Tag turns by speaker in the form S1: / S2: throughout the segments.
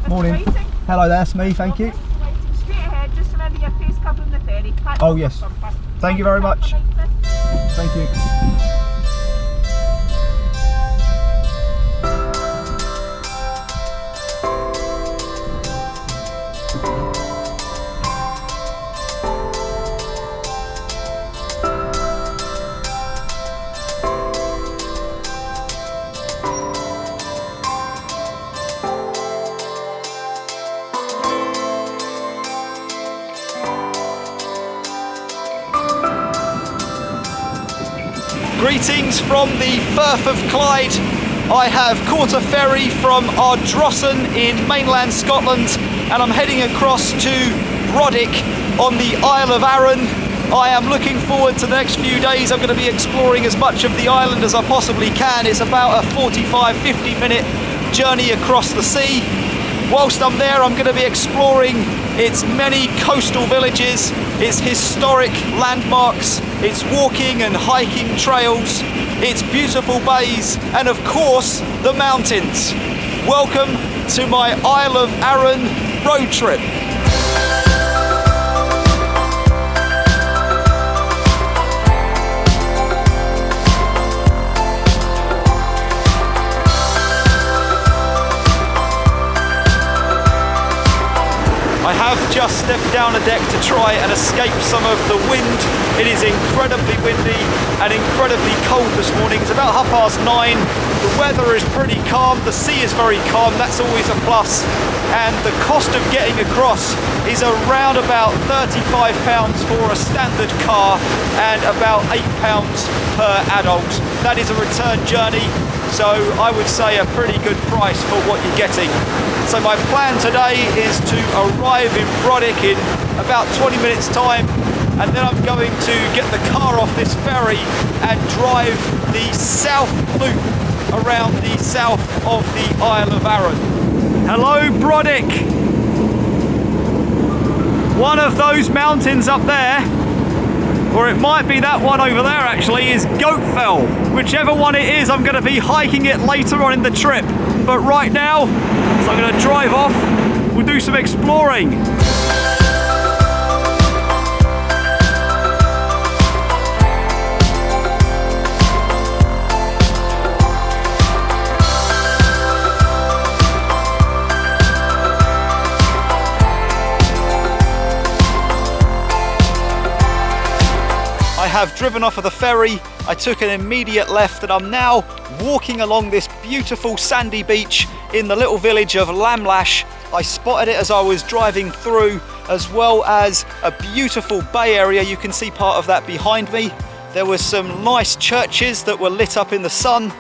S1: Morning. Hello there, it's me, thank you.
S2: Straight ahead, just remember your face covering the ferry.
S1: Oh yes, thank you very much. Thank you.
S3: Greetings from the Firth of Clyde. I have caught a ferry from Ardrossan in mainland Scotland and I'm heading across to Brodick on the Isle of Arran. I am looking forward to the next few days. I'm going to be exploring as much of the island as I possibly can. It's about a 45-50 minute journey across the sea. Whilst I'm there, I'm going to be exploring its many coastal villages, its historic landmarks, its walking and hiking trails, its beautiful bays, and of course, the mountains. Welcome to my Isle of Arran road trip. I have just stepped down a deck to try and escape some of the wind. It is incredibly windy and incredibly cold this morning. It's about 9:30. The weather is pretty calm, the sea is very calm, that's always a plus. And the cost of getting across is around about £35 for a standard car and about £8 per adult. That is a return journey, so I would say a pretty good price for what you're getting. So my plan today is to arrive in Brodick in about 20 minutes time, and then I'm going to get the car off this ferry and drive the south loop around the south of the Isle of Arran. Hello Brodick! One of those mountains up there, or it might be that one over there actually, is Goatfell. Whichever one it is, I'm going to be hiking it later on in the trip. But right now, so I'm going to drive off, we'll do some exploring. I have driven off of the ferry, I took an immediate left and I'm now walking along this beautiful sandy beach in the little village of Lamlash. I spotted it as I was driving through, as well as a beautiful bay area. You can see part of that behind me. There were some nice churches that were lit up in the sun,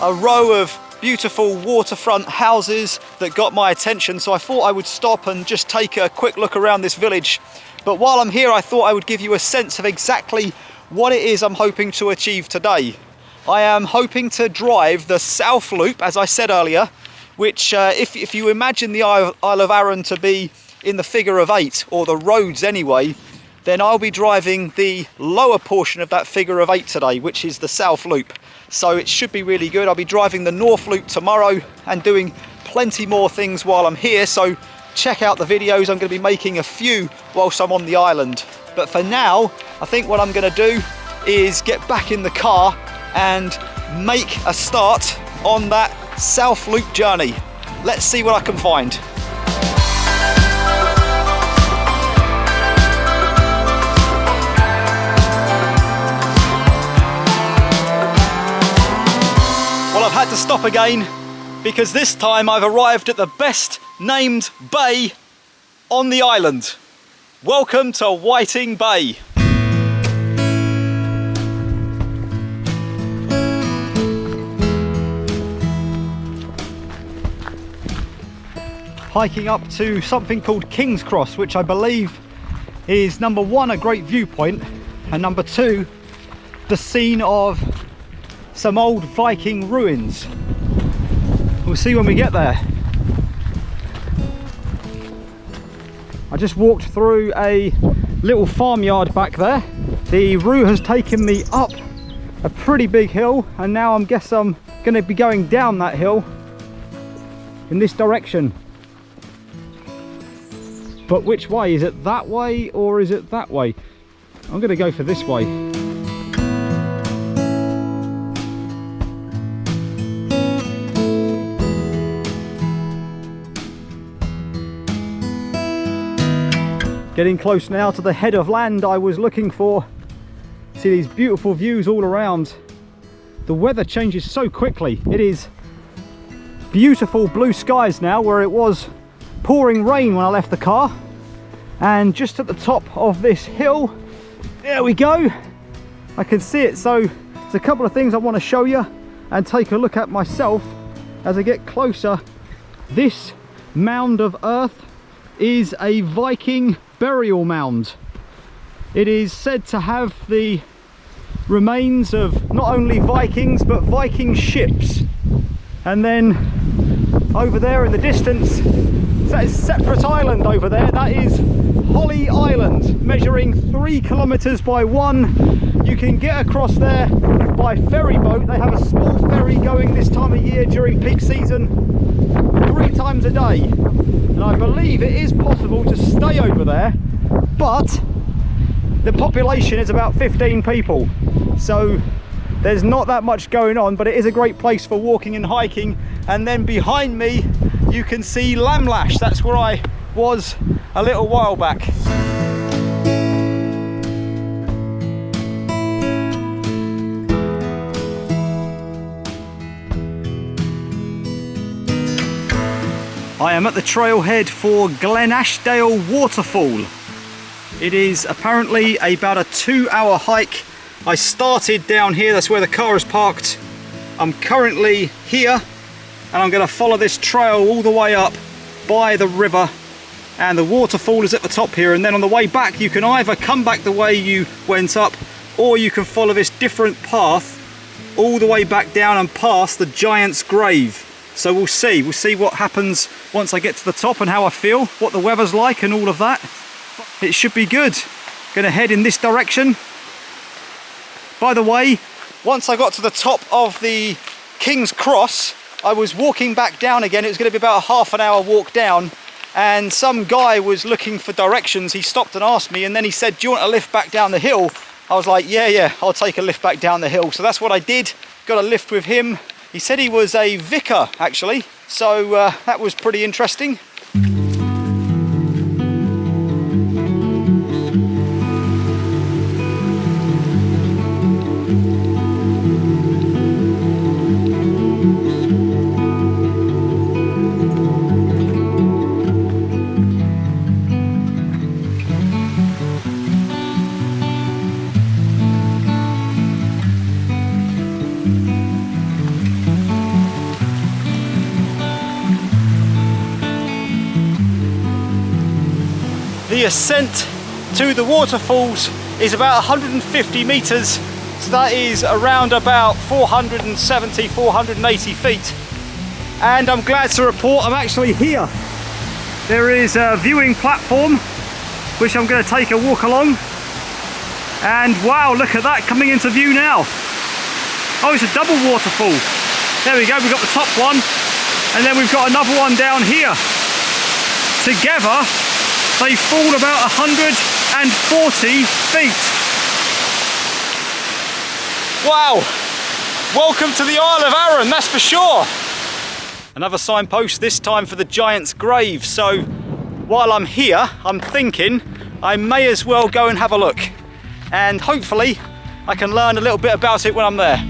S3: a row of beautiful waterfront houses that got my attention, so I thought I would stop and just take a quick look around this village. But while I'm here, I thought I would give you a sense of exactly what it is I'm hoping to achieve today. I am hoping to drive the South Loop, as I said earlier, which if you imagine the Isle of Arran to be in the figure of 8, or the roads anyway, then I'll be driving the lower portion of that figure of 8 today, which is the South Loop. So it should be really good. I'll be driving the North Loop tomorrow and doing plenty more things while I'm here, so check out the videos. I'm going to be making a few whilst I'm on the island. But for now, I think what I'm going to do is get back in the car and make a start on that South Loop journey. Let's see what I can find. Well, I've had to stop again because this time I've arrived at the best named bay on the island. Welcome to Whiting Bay. Hiking up to something called Kingscross, which I believe is number 1, a great viewpoint, and number 2, the scene of some old Viking ruins. We'll see when we get there. I just walked through a little farmyard back there. The route has taken me up a pretty big hill, and now I guess I'm going to be going down that hill in this direction. But which way? Is it that way or is it that way? I'm going to go for this way. Getting close now to the head of land I was looking for. See these beautiful views all around. The weather changes so quickly. It is beautiful blue skies now where it was pouring rain when I left the car. And just at the top of this hill, there we go. I can see it. So there's a couple of things I want to show you and take a look at myself as I get closer. This mound of earth is a Viking burial mound. It is said to have the remains of not only Vikings but Viking ships. And then over there in the distance, that is separate island over there. That is Holly Island, measuring 3 kilometers by 1. You can get across there by ferry boat. They have a small ferry going this time of year during peak season 3 times a day. And I believe it is possible to stay over there, but the population is about 15 people. So there's not that much going on, but it is a great place for walking and hiking. And then behind me, you can see Lamlash. That's where I was a little while back. I am at the trailhead for Glenashdale waterfall. It is apparently about a 2-hour hike. I started down here, that's where the car is parked. I'm currently here and I'm going to follow this trail all the way up by the river, and the waterfall is at the top here. And then on the way back you can either come back the way you went up, or you can follow this different path all the way back down and past the giant's grave. So we'll see what happens once I get to the top and how I feel, what the weather's like and all of that. It should be good. Gonna head in this direction. By the way, once I got to the top of the King's Cross, I was walking back down again. It was going to be about a half an hour walk down, and some guy was looking for directions. He stopped and asked me, and then he said, do you want a lift back down the hill? I was like, yeah, I'll take a lift back down the hill. So that's what I did. Got a lift with him. He said he was a vicar, actually. So that was pretty interesting. The ascent to the waterfalls is about 150 meters, so that is around about 470, 480 feet. And I'm glad to report I'm actually here. There is a viewing platform which I'm going to take a walk along, and wow, look at that coming into view now. Oh, it's a double waterfall. There we go, we've got the top one and then we've got another one down here. Together they fall about 140 feet. Wow, welcome to the Isle of Arran, that's for sure. Another signpost, this time for the giant's grave. So while I'm here, I'm thinking I may as well go and have a look, and hopefully I can learn a little bit about it when I'm there.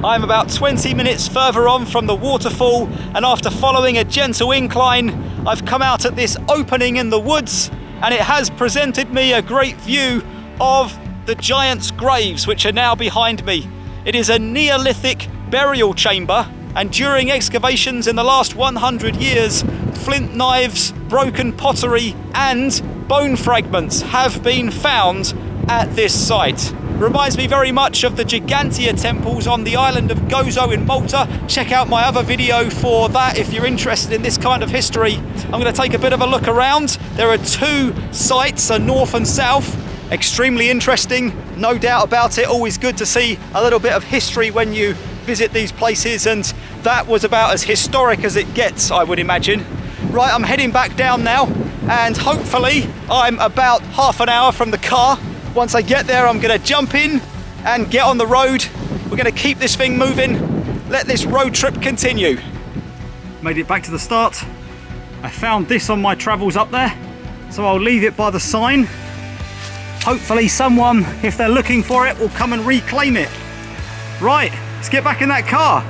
S3: I'm about 20 minutes further on from the waterfall, and after following a gentle incline, I've come out at this opening in the woods, and it has presented me a great view of the giant's graves, which are now behind me. It is a Neolithic burial chamber, and during excavations in the last 100 years, flint knives, broken pottery, and bone fragments have been found at this site. Reminds me very much of the Gigantia temples on the island of Gozo in Malta. Check out my other video for that if you're interested in this kind of history. I'm going to take a bit of a look around. There are two sites, a north and south. Extremely interesting, no doubt about it. Always good to see a little bit of history when you visit these places, and that was about as historic as it gets, I would imagine. Right, I'm heading back down now, and hopefully I'm about half an hour from the car. Once I get there, I'm going to jump in and get on the road. We're going to keep this thing moving, let this road trip continue. Made it back to the start. I found this on my travels up there, so I'll leave it by the sign. Hopefully someone, if they're looking for it, will come and reclaim it. Right, let's get back in that car.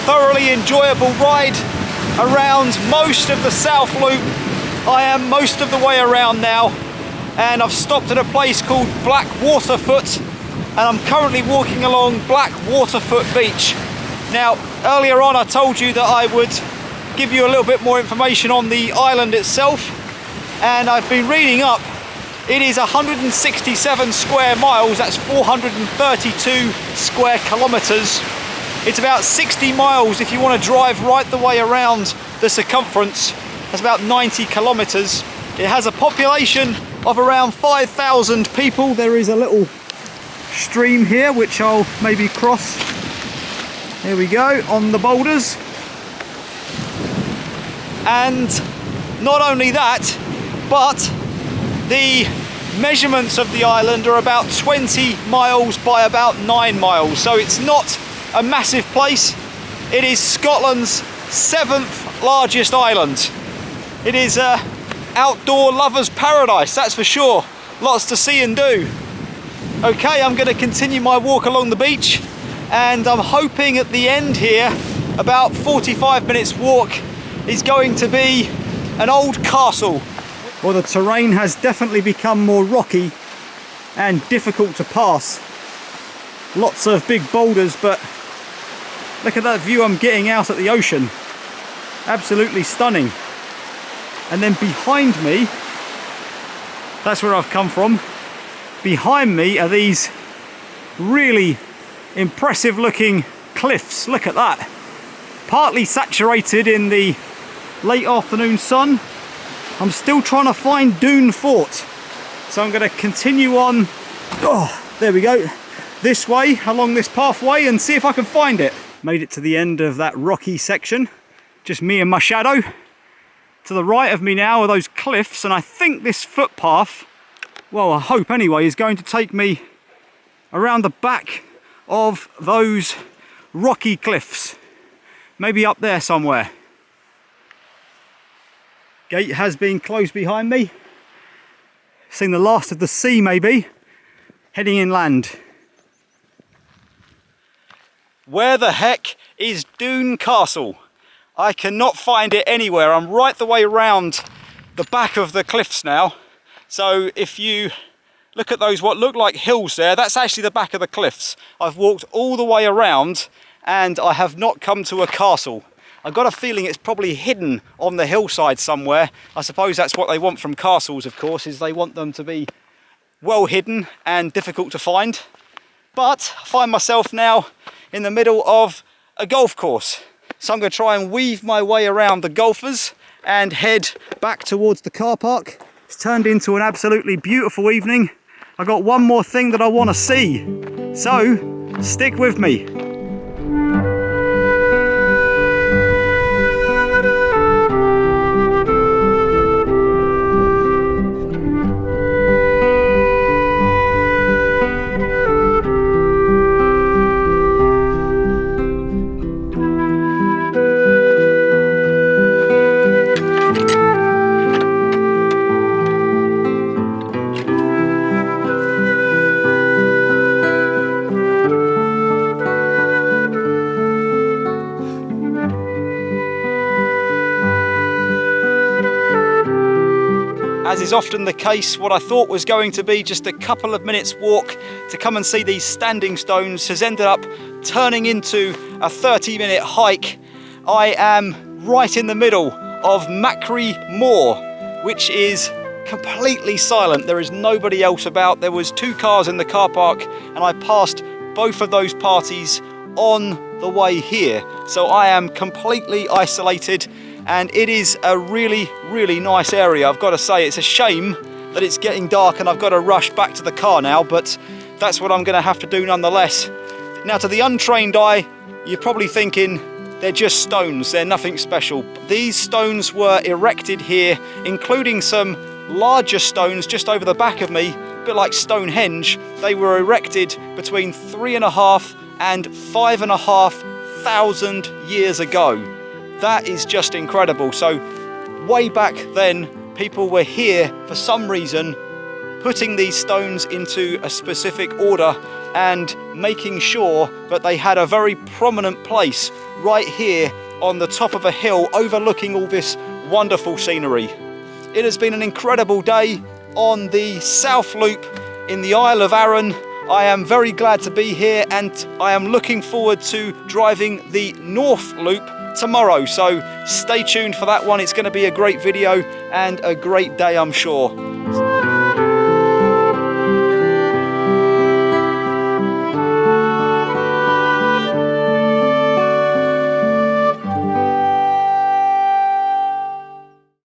S3: Thoroughly enjoyable ride around most of the South Loop. I am most of the way around now, and I've stopped at a place called Blackwaterfoot, and I'm currently walking along Blackwaterfoot Beach. Now, earlier on I told you that I would give you a little bit more information on the island itself, and I've been reading up. It is 167 square miles, that's 432 square kilometers. It's about 60 miles if you want to drive right the way around the circumference. That's about 90 kilometers. It has a population of around 5,000 people. There is a little stream here which I'll maybe cross. Here we go, on the boulders. And not only that, but the measurements of the island are about 20 miles by about 9 miles. So it's not a massive place. It is Scotland's 7th largest island. It is an outdoor lover's paradise, that's for sure. Lots to see and do. Okay, I'm going to continue my walk along the beach, and I'm hoping at the end here, about 45 minutes walk, is going to be an old castle. Well, the terrain has definitely become more rocky and difficult to pass. Lots of big boulders, but look at that view I'm getting out at the ocean. Absolutely stunning. And then behind me, that's where I've come from. Behind me are these really impressive looking cliffs. Look at that. Partly saturated in the late afternoon sun. I'm still trying to find Doune Fort. So I'm going to continue on, there we go, this way along this pathway and see if I can find it. Made it to the end of that rocky section, just me and my shadow. To the right of me now are those cliffs, and I think this footpath, well, I hope anyway, is going to take me around the back of those rocky cliffs. Maybe up there somewhere. Gate has been closed behind me. Seen the last of the sea maybe. Heading inland. Where the heck is Doune Castle? I cannot find it anywhere. I'm right the way around the back of the cliffs now. So if you look at those what look like hills there, that's actually the back of the cliffs. I've walked all the way around and I have not come to a castle. I've got a feeling it's probably hidden on the hillside somewhere. I suppose that's what they want from castles, of course, is they want them to be well hidden and difficult to find. But I find myself now in the middle of a golf course. So I'm going to try and weave my way around the golfers and head back towards the car park. It's turned into an absolutely beautiful evening. I got one more thing that I want to see. So, stick with me. As is often the case, what I thought was going to be just a couple of minutes walk to come and see these standing stones has ended up turning into a 30-minute hike. I am right in the middle of Machrie Moor, which is completely silent. There is nobody else about. There was 2 cars in the car park and I passed both of those parties on the way here. So I am completely isolated. And it is a really, really nice area. I've got to say, it's a shame that it's getting dark and I've got to rush back to the car now, but that's what I'm going to have to do nonetheless. Now, to the untrained eye, you're probably thinking they're just stones, they're nothing special. These stones were erected here, including some larger stones just over the back of me, a bit like Stonehenge. They were erected between 3,500 and 5,500 years ago. That is just incredible. So way back then, people were here for some reason, putting these stones into a specific order and making sure that they had a very prominent place right here on the top of a hill overlooking all this wonderful scenery. It has been an incredible day on the South Loop in the Isle of Arran. I am very glad to be here and I am looking forward to driving the North Loop tomorrow, so stay tuned for that one. It's going to be a great video and a great day, I'm sure.